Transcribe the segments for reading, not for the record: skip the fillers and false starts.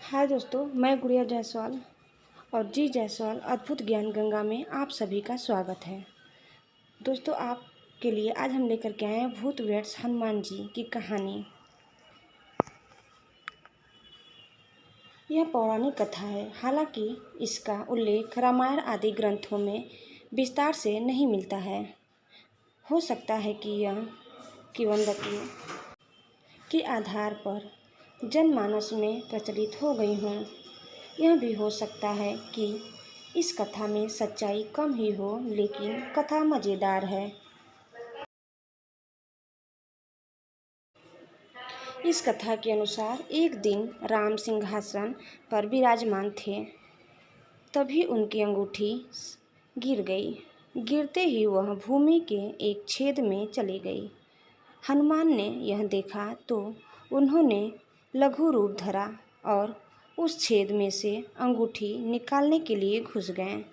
हाय दोस्तों, मैं गुड़िया जायसवाल और जी जायसवाल अद्भुत ज्ञान गंगा में आप सभी का स्वागत है। दोस्तों, आपके लिए आज हम लेकर के आए हैं भूत व्यर्थ हनुमान जी की कहानी। यह पौराणिक कथा है, हालांकि इसका उल्लेख रामायण आदि ग्रंथों में विस्तार से नहीं मिलता है। हो सकता है कि यह किंवदंती के आधार पर जनमानस में प्रचलित हो गई हों। यह भी हो सकता है कि इस कथा में सच्चाई कम ही हो, लेकिन कथा मज़ेदार है। इस कथा के अनुसार एक दिन राम सिंहासन पर विराजमान थे, तभी उनकी अंगूठी गिर गई। गिरते ही वह भूमि के एक छेद में चली गई। हनुमान ने यह देखा तो उन्होंने लघु रूप धरा और उस छेद में से अंगूठी निकालने के लिए घुस गए।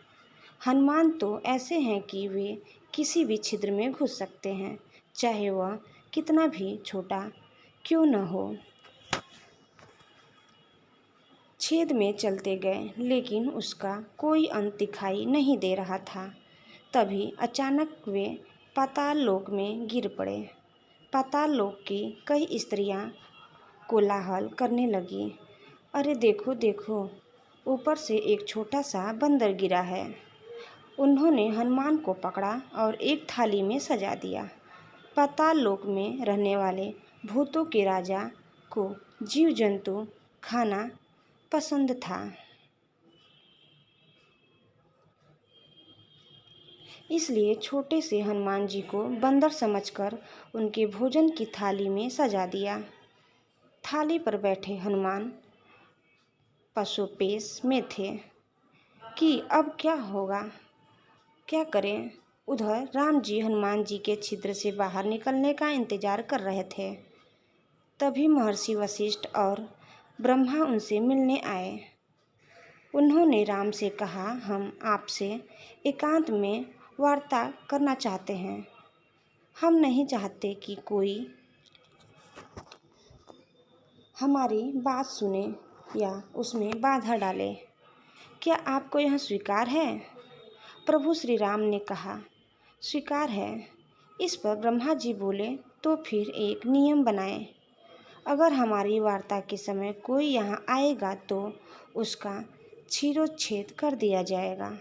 हनुमान तो ऐसे हैं कि वे किसी भी छिद्र में घुस सकते हैं, चाहे वह कितना भी छोटा क्यों न हो। छेद में चलते गए, लेकिन उसका कोई अंत दिखाई नहीं दे रहा था। तभी अचानक वे पाताल लोक में गिर पड़े। पाताल लोक की कई स्त्रियां कोलाहल करने लगीं, अरे देखो देखो, ऊपर से एक छोटा सा बंदर गिरा है। उन्होंने हनुमान को पकड़ा और एक थाली में सजा दिया। पाताल लोक में रहने वाले भूतों के राजा को जीव जंतु खाना पसंद था, इसलिए छोटे से हनुमान जी को बंदर समझकर उनके भोजन की थाली में सजा दिया। थाली पर बैठे हनुमान पशुपेश में थे कि अब क्या होगा, क्या करें। उधर राम जी हनुमान जी के छिद्र से बाहर निकलने का इंतजार कर रहे थे। तभी महर्षि वशिष्ठ और ब्रह्मा उनसे मिलने आए। उन्होंने राम से कहा, हम आपसे एकांत में वार्ता करना चाहते हैं। हम नहीं चाहते कि कोई हमारी बात सुने या उसमें बाधा डाले। क्या आपको यह स्वीकार है? प्रभु श्री राम ने कहा, स्वीकार है। इस पर ब्रह्मा जी बोले, तो फिर एक नियम बनाएं। अगर हमारी वार्ता के समय कोई यहाँ आएगा तो उसका छीरोच्छेद कर दिया जाएगा।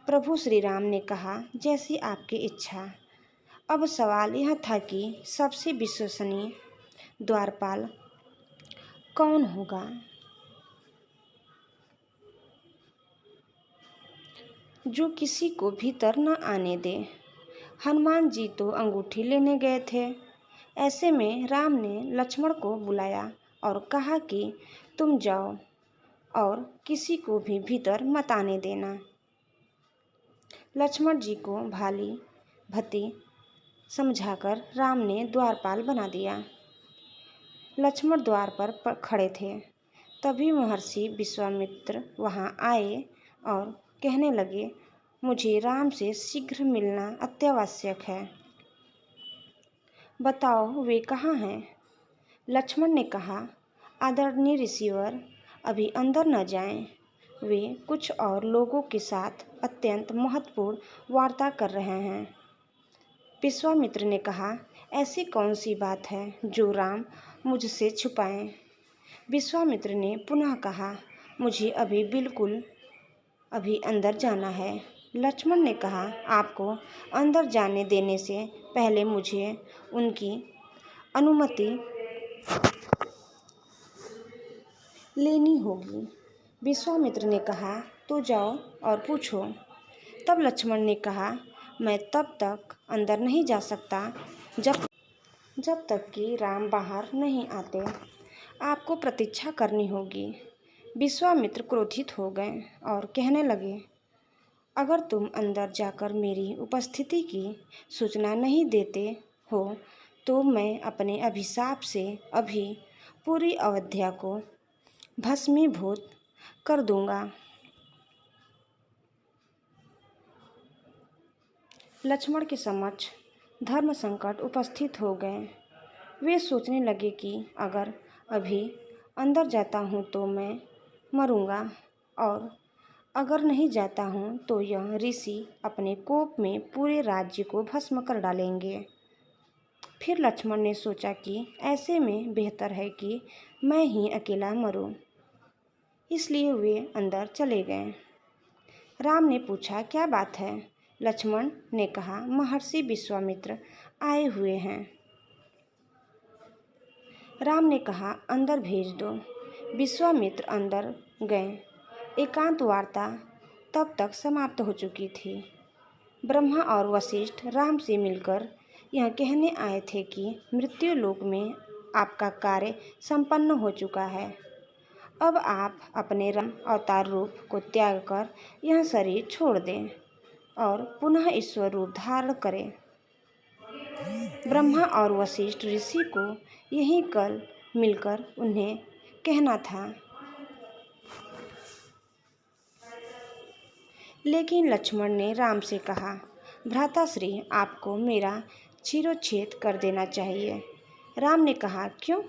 प्रभु श्री राम ने कहा, जैसी आपकी इच्छा। अब सवाल यह था कि सबसे विश्वसनीय द्वारपाल कौन होगा। जो किसी को भीतर न आने दे। हनुमान जी तो अंगूठी लेने गए थे। ऐसे में राम ने लक्ष्मण को बुलाया और कहा कि तुम जाओ और किसी को भी भीतर मत आने देना। लक्ष्मण जी को भाली भती समझाकर राम ने द्वारपाल बना दिया। लक्ष्मण द्वार पर खड़े थे। तभी महर्षि विश्वामित्र वहां आए और कहने लगे, मुझे राम से शीघ्र मिलना अत्यावश्यक है। बताओ वे कहाँ हैं? लक्ष्मण ने कहा, आदरणीय ऋषिवर, अभी अंदर न जाएं। वे कुछ और लोगों के साथ अत्यंत महत्वपूर्ण वार्ता कर रहे हैं। विश्वामित्र ने कहा, ऐसी कौन सी बात है जो राम मुझसे छुपाएं? विश्वामित्र ने पुनः कहा, मुझे अभी अंदर जाना है। लक्ष्मण ने कहा, आपको अंदर जाने देने से पहले मुझे उनकी अनुमति लेनी होगी। विश्वामित्र ने कहा, तो जाओ और पूछो। तब लक्ष्मण ने कहा, मैं तब तक अंदर नहीं जा सकता जब तक कि राम बाहर नहीं आते। आपको प्रतीक्षा करनी होगी। विश्वामित्र क्रोधित हो गए और कहने लगे, अगर तुम अंदर जाकर मेरी उपस्थिति की सूचना नहीं देते हो तो मैं अपने अभिशाप से अभी पूरी अयोध्या को भस्मीभूत कर दूंगा। लक्ष्मण के समक्ष धर्म संकट उपस्थित हो गए। वे सोचने लगे कि अगर अभी अंदर जाता हूँ तो मैं मरूंगा, और अगर नहीं जाता हूँ तो यह ऋषि अपने कोप में पूरे राज्य को भस्म कर डालेंगे। फिर लक्ष्मण ने सोचा कि ऐसे में बेहतर है कि मैं ही अकेला मरूं। इसलिए वे अंदर चले गए। राम ने पूछा, क्या बात है? लक्ष्मण ने कहा, महर्षि विश्वामित्र आए हुए हैं। राम ने कहा, अंदर भेज दो। विश्वामित्र अंदर गए। एकांत वार्ता तब तक समाप्त हो चुकी थी। ब्रह्मा और वशिष्ठ राम से मिलकर यह कहने आए थे कि मृत्युलोक में आपका कार्य संपन्न हो चुका है। अब आप अपने राम अवतार रूप को त्याग कर यह शरीर छोड़ दें और पुनः ईश्वर रूप धारण करें। ब्रह्मा और वशिष्ठ ऋषि को यही कल मिलकर उन्हें कहना था। लेकिन लक्ष्मण ने राम से कहा, भ्राताश्री, आपको मेरा शिरोच्छेद कर देना चाहिए। राम ने कहा, क्यों?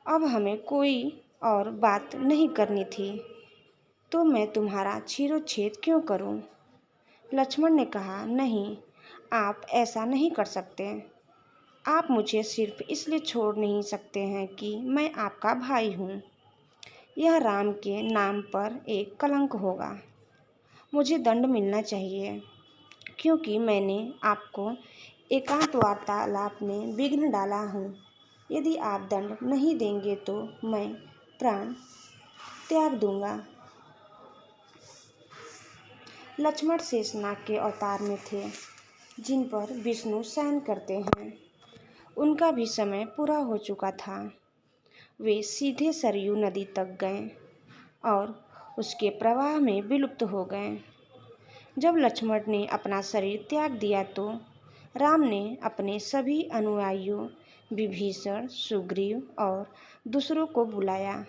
अब हमें कोई और बात नहीं करनी थी, तो मैं तुम्हारा शिरोच्छेद क्यों करूं? लक्ष्मण ने कहा, नहीं, आप ऐसा नहीं कर सकते। आप मुझे सिर्फ इसलिए छोड़ नहीं सकते हैं कि मैं आपका भाई हूँ। यह राम के नाम पर एक कलंक होगा। मुझे दंड मिलना चाहिए, क्योंकि मैंने आपको एकांत वार्तालाप में विघ्न डाला हूँ। यदि आप दंड नहीं देंगे तो मैं प्राण त्याग दूंगा। लक्ष्मण शेषनाग के अवतार में थे, जिन पर विष्णु शयन करते हैं। उनका भी समय पूरा हो चुका था। वे सीधे सरयू नदी तक गए और उसके प्रवाह में विलुप्त हो गए। जब लक्ष्मण ने अपना शरीर त्याग दिया तो राम ने अपने सभी अनुयायियों विभीषण, सुग्रीव और दूसरों को बुलाया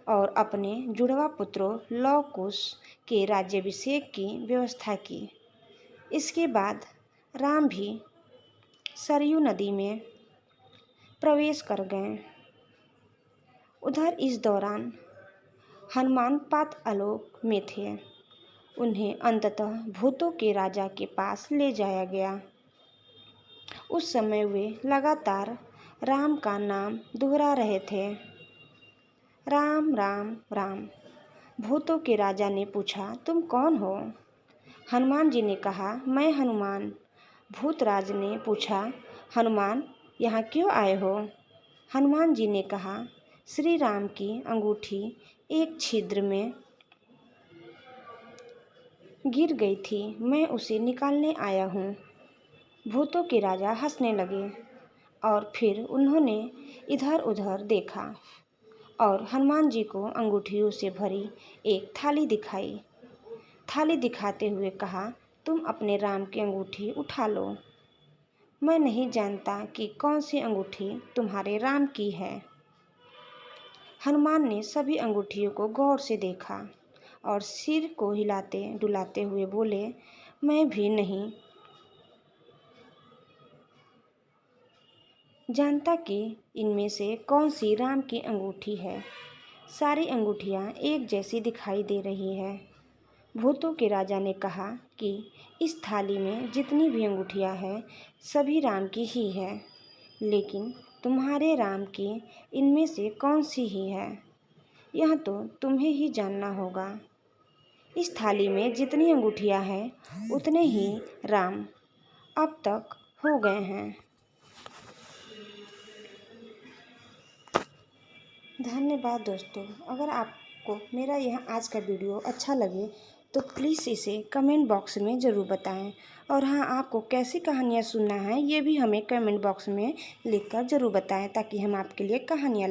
और अपने जुड़वा पुत्रों लव कुश के राज्याभिषेक की व्यवस्था की। इसके बाद राम भी सरयू नदी में प्रवेश कर गए। उधर इस दौरान हनुमान पातालोक में थे। उन्हें अंततः भूतों के राजा के पास ले जाया गया। उस समय वे लगातार राम का नाम दोहरा रहे थे, राम राम राम। भूतों के राजा ने पूछा, तुम कौन हो? हनुमान जी ने कहा, मैं हनुमान। भूतराज ने पूछा, हनुमान, यहाँ क्यों आए हो? हनुमान जी ने कहा, श्री राम की अंगूठी एक छिद्र में गिर गई थी, मैं उसे निकालने आया हूँ। भूतों के राजा हंसने लगे और फिर उन्होंने इधर उधर देखा और हनुमान जी को अंगूठियों से भरी एक थाली दिखाई। थाली दिखाते हुए कहा, तुम अपने राम की अंगूठी उठा लो। मैं नहीं जानता कि कौन सी अंगूठी तुम्हारे राम की है। हनुमान ने सभी अंगूठियों को गौर से देखा और सिर को हिलाते डुलाते हुए बोले, मैं भी नहीं जानता कि इनमें से कौन सी राम की अंगूठी है। सारी अंगूठियाँ एक जैसी दिखाई दे रही है। भूतों के राजा ने कहा कि इस थाली में जितनी भी अंगूठियाँ हैं सभी राम की ही है, लेकिन तुम्हारे राम की इनमें से कौन सी ही है, यह तो तुम्हें ही जानना होगा। इस थाली में जितनी अंगूठियाँ हैं उतने ही राम अब तक हो गए हैं। धन्यवाद दोस्तों। अगर आपको मेरा यह आज का वीडियो अच्छा लगे तो प्लीज़ इसे कमेंट बॉक्स में ज़रूर बताएं। और हाँ, आपको कैसी कहानियाँ सुनना है ये भी हमें कमेंट बॉक्स में लिखकर ज़रूर बताएं, ताकि हम आपके लिए कहानियाँ